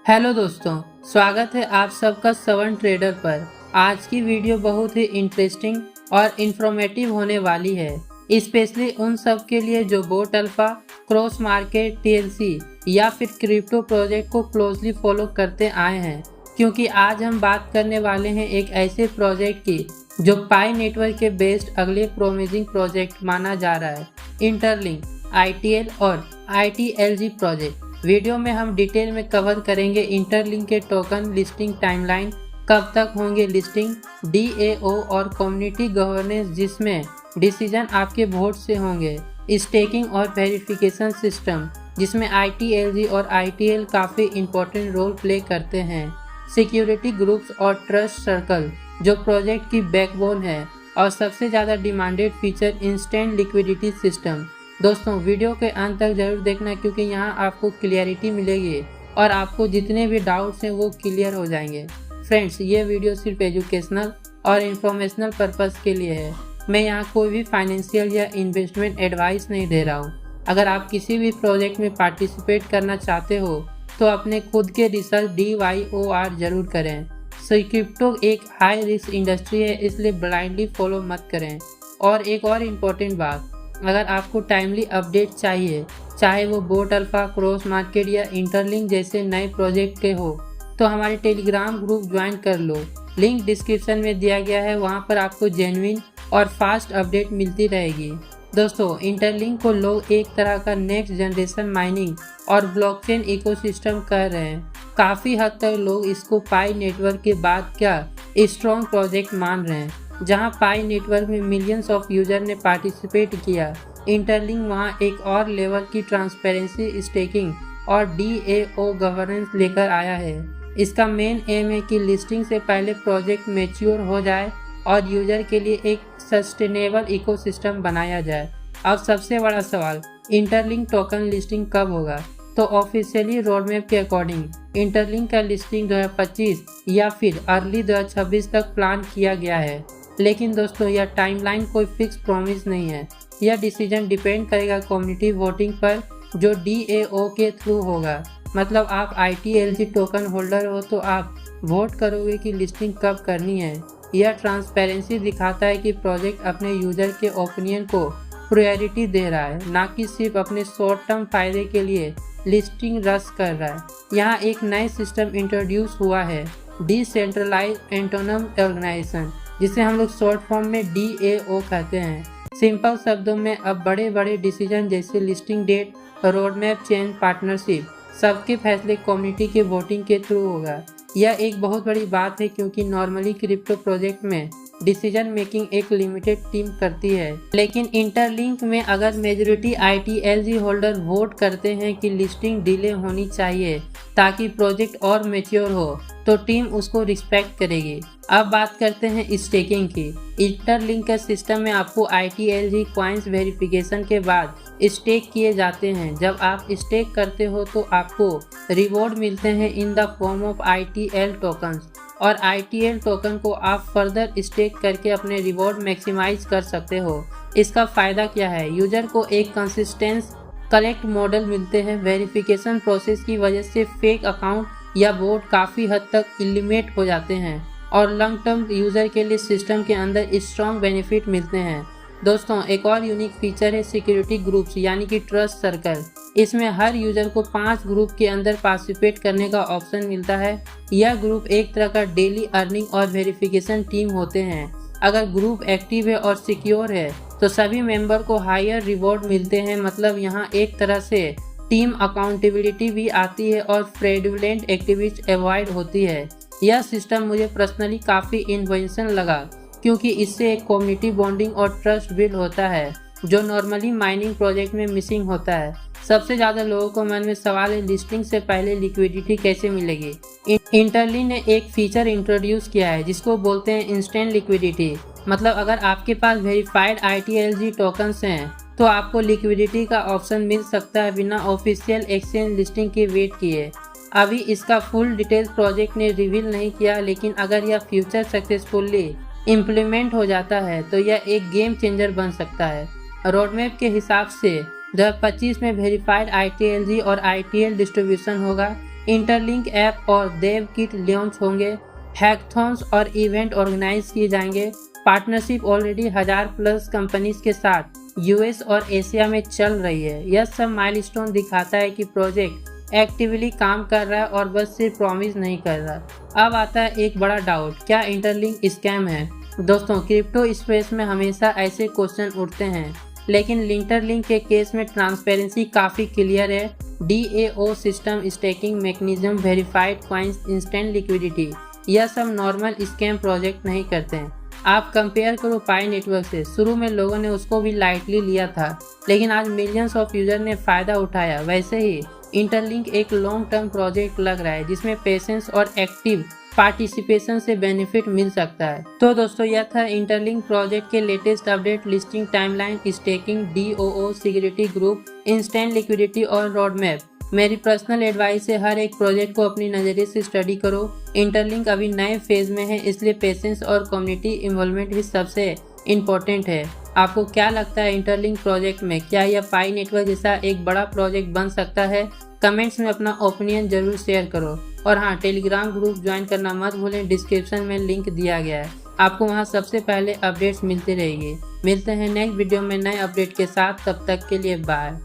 Hello दोस्तों, स्वागत है आप सबका सवन ट्रेडर पर। आज की वीडियो बहुत ही इंटरेस्टिंग और इंफॉर्मेटिव होने वाली है, स्पेशली उन सब के लिए जो boat alpha, cross market, TLC या फिर क्रिप्टो प्रोजेक्ट को क्लोजली फॉलो करते आए हैं। क्योंकि आज हम बात करने वाले हैं एक ऐसे प्रोजेक्ट की जो पाई नेटवर्क के बेस्ड अगले प्रोमिसिंग प्रोजेक्ट माना जा रहा है, इंटरलिंक, आईटीएल और आईटीएलजी प्रोजेक्ट। वीडियो में हम डिटेल में कवर करेंगे इंटरलिंक के टोकन लिस्टिंग टाइमलाइन, कब तक होंगे लिस्टिंग, डीएओ और कम्युनिटी गवर्नेंस जिसमें डिसीजन आपके वोट से होंगे, स्टेकिंग और वेरिफिकेशन सिस्टम जिसमें आईटीएलजी और आईटीएल काफ़ी इंपॉर्टेंट रोल प्ले करते हैं, सिक्योरिटी ग्रुप्स और ट्रस्ट सर्कल जो प्रोजेक्ट की बैकबोन है, और सबसे ज़्यादा demanded feature instant liquidity system. दोस्तों वीडियो के अंत तक जरूर देखना क्योंकि यहाँ आपको क्लियरिटी मिलेगी और आपको जितने भी डाउट्स हैं वो क्लियर हो जाएंगे। फ्रेंड्स, ये वीडियो सिर्फ एजुकेशनल और इन्फॉर्मेशनल पर्पस के लिए है। मैं यहाँ कोई भी फाइनेंशियल या इन्वेस्टमेंट एडवाइस नहीं दे रहा हूँ। अगर आप किसी भी प्रोजेक्ट में पार्टिसिपेट करना चाहते हो तो अपने खुद के रिसर्च DYOR जरूर करें। क्रिप्टो एक हाई रिस्क इंडस्ट्री है, इसलिए ब्लाइंडली फॉलो मत करें। और एक और इम्पोर्टेंट बात, अगर आपको टाइमली अपडेट चाहिए, चाहे वो बोट अल्फा, क्रॉस मार्केट या इंटरलिंक जैसे नए प्रोजेक्ट के हो, तो हमारे टेलीग्राम ग्रुप ज्वाइन कर लो। लिंक डिस्क्रिप्शन में दिया गया है, वहाँ पर आपको जेन्युइन और फास्ट अपडेट मिलती रहेगी। दोस्तों, इंटरलिंक को लोग एक तरह का नेक्स्ट जनरेशन माइनिंग और ब्लॉकचेन इकोसिस्टम कह रहे हैं। काफ़ी हद तक लोग इसको पाई नेटवर्क के बाद क्या स्ट्रॉन्ग प्रोजेक्ट मान रहे हैं। जहां पाई नेटवर्क में मिलियंस ऑफ यूजर ने पार्टिसिपेट किया, इंटरलिंक वहां एक और लेवल की ट्रांसपेरेंसी, स्टेकिंग और डीएओ गवर्नेंस लेकर आया है। इसका मेन एम है कि लिस्टिंग से पहले प्रोजेक्ट मैच्योर हो जाए और यूजर के लिए एक सस्टेनेबल इकोसिस्टम बनाया जाए। अब सबसे बड़ा सवाल, इंटरलिंक टोकन लिस्टिंग कब होगा? तो ऑफिशियली रोडमैप के अकॉर्डिंग इंटरलिंक का लिस्टिंग 2025 या फिर अर्ली 2026 तक प्लान किया गया है। लेकिन दोस्तों, यह टाइमलाइन कोई फिक्स प्रॉमिस नहीं है। यह डिसीजन डिपेंड करेगा कम्युनिटी वोटिंग पर जो डीएओ के थ्रू होगा। मतलब आप आईटीएलजी टोकन होल्डर हो तो आप वोट करोगे कि लिस्टिंग कब करनी है। यह ट्रांसपेरेंसी दिखाता है कि प्रोजेक्ट अपने यूजर के ओपिनियन को प्रायोरिटी दे रहा है, ना कि सिर्फ अपने शॉर्ट टर्म फायदे के लिए लिस्टिंग रश कर रहा है। यहाँ एक नए सिस्टम इंट्रोड्यूस हुआ है, डिसेंट्रलाइज ऑटोनोमस ऑर्गेनाइजेशन, जिसे हम लोग शॉर्ट फॉर्म में डीएओ कहते हैं। सिंपल शब्दों में अब बड़े बड़े डिसीजन जैसे listing date, roadmap change, partnership, सबके फैसले कम्युनिटी के वोटिंग के थ्रू होगा। यह एक बहुत बड़ी बात है क्योंकि नॉर्मली क्रिप्टो प्रोजेक्ट में डिसीजन मेकिंग एक लिमिटेड टीम करती है, लेकिन इंटरलिंक में अगर मेजॉरिटी आईटीएलजी होल्डर वोट करते हैं कि लिस्टिंग डिले होनी चाहिए ताकि प्रोजेक्ट और मैच्योर हो, तो टीम उसको रिस्पेक्ट करेगी। अब बात करते हैं स्टेकिंग की। इंटरलिंक के सिस्टम में आपको आईटीएलजी कॉइन्स वेरिफिकेशन के बाद स्टेक किए जाते हैं। जब आप स्टेक करते हो तो आपको रिवॉर्ड मिलते हैं in the form of ITL tokens, और आईटीएल टोकन को आप फर्दर स्टेक करके अपने रिवॉर्ड मैक्सिमाइज कर सकते हो। इसका फ़ायदा क्या है? यूजर को एक कंसिस्टेंस कलेक्ट मॉडल मिलते हैं। वेरिफिकेशन प्रोसेस की वजह से फेक अकाउंट या वोट काफ़ी हद तक एलिमिनेट हो जाते हैं और लॉन्ग टर्म यूज़र के लिए सिस्टम के अंदर स्ट्रॉन्ग बेनिफिट मिलते हैं। दोस्तों, एक और यूनिक फीचर है सिक्योरिटी ग्रुप्स यानी कि ट्रस्ट सर्कल। इसमें हर यूजर को 5 ग्रुप के अंदर पार्टिसिपेट करने का ऑप्शन मिलता है। यह ग्रुप एक तरह का डेली अर्निंग और वेरिफिकेशन टीम होते हैं। अगर ग्रुप एक्टिव है और सिक्योर है तो सभी मेंबर को हायर रिवॉर्ड मिलते हैं। मतलब यहाँ एक तरह से टीम अकाउंटेबिलिटी भी आती है और फ्रॉडुलेंट एक्टिविटीज अवॉइड होती है। यह सिस्टम मुझे पर्सनली काफ़ी इन्वेंशन लगा क्योंकि इससे एक कम्युनिटी बॉन्डिंग और ट्रस्ट बिल्ड होता है जो नॉर्मली माइनिंग प्रोजेक्ट में मिसिंग होता है। सबसे ज़्यादा लोगों को मन में सवाल है, लिस्टिंग से पहले लिक्विडिटी कैसे मिलेगी? इंटरलिंक ने एक फीचर इंट्रोड्यूस किया है जिसको बोलते हैं इंस्टेंट लिक्विडिटी। मतलब अगर आपके पास वेरीफाइड आईटीएलजी टोकन्स हैं तो आपको लिक्विडिटी का ऑप्शन मिल सकता है बिना ऑफिशियल एक्सचेंज लिस्टिंग की वेट किए। अभी इसका फुल डिटेल्स प्रोजेक्ट ने रिवील नहीं किया, लेकिन अगर यह फ्यूचर सक्सेसफुली इम्प्लीमेंट हो जाता है तो यह एक गेम चेंजर बन सकता है। रोडमैप के हिसाब से 2025 में वेरीफाइड ITLG और ITL डिस्ट्रीब्यूशन होगा। इंटरलिंक ऐप और देव किट लॉन्च होंगे। हैकथॉन्स और इवेंट ऑर्गेनाइज किए जाएंगे। पार्टनरशिप ऑलरेडी 1000+ कंपनीज के साथ US और एशिया में चल रही है। यह सब माइलस्टोन दिखाता है कि प्रोजेक्ट एक्टिवली काम कर रहा है और बस सिर्फ प्रॉमिस नहीं कर रहा। अब आता है एक बड़ा डाउट, क्या इंटरलिंक स्कैम है? दोस्तों, क्रिप्टो स्पेस में हमेशा ऐसे क्वेश्चन उठते हैं, लेकिन इंटरलिंक के केस में ट्रांसपेरेंसी काफ़ी क्लियर है। DAO system, staking mechanism, verified coins, instant liquidity, यह सब नॉर्मल स्कैम प्रोजेक्ट नहीं करते हैं। आप कंपेयर करो पाई नेटवर्क से, शुरू में लोगों ने उसको भी लाइटली लिया था, लेकिन आज मिलियंस ऑफ यूजर ने फ़ायदा उठाया। वैसे ही इंटरलिंक एक लॉन्ग टर्म प्रोजेक्ट लग रहा है, जिसमें पेशेंस और एक्टिव पार्टिसिपेशन से बेनिफिट मिल सकता है। तो दोस्तों, यह था इंटरलिंक प्रोजेक्ट के latest update, listing timeline, staking, DOO, security group, instant liquidity और रोड मैप। मेरी पर्सनल एडवाइस है, हर एक प्रोजेक्ट को अपनी नज़रिए से स्टडी करो। इंटरलिंक अभी नए फेज में है, इसलिए पेशेंस और कम्युनिटी इन्वॉल्वमेंट भी सबसे इम्पोर्टेंट है। आपको क्या लगता है इंटरलिंक प्रोजेक्ट में, क्या यह पाई नेटवर्क जैसा एक बड़ा प्रोजेक्ट बन सकता है? कमेंट्स में अपना ओपिनियन जरूर शेयर करो। और हाँ, टेलीग्राम ग्रुप ज्वाइन करना मत भूलें, डिस्क्रिप्शन में लिंक दिया गया है। आपको वहाँ सबसे पहले अपडेट्स मिलते रहेंगे। मिलते हैं नेक्स्ट वीडियो में नए अपडेट के साथ, तब तक के लिए बाय।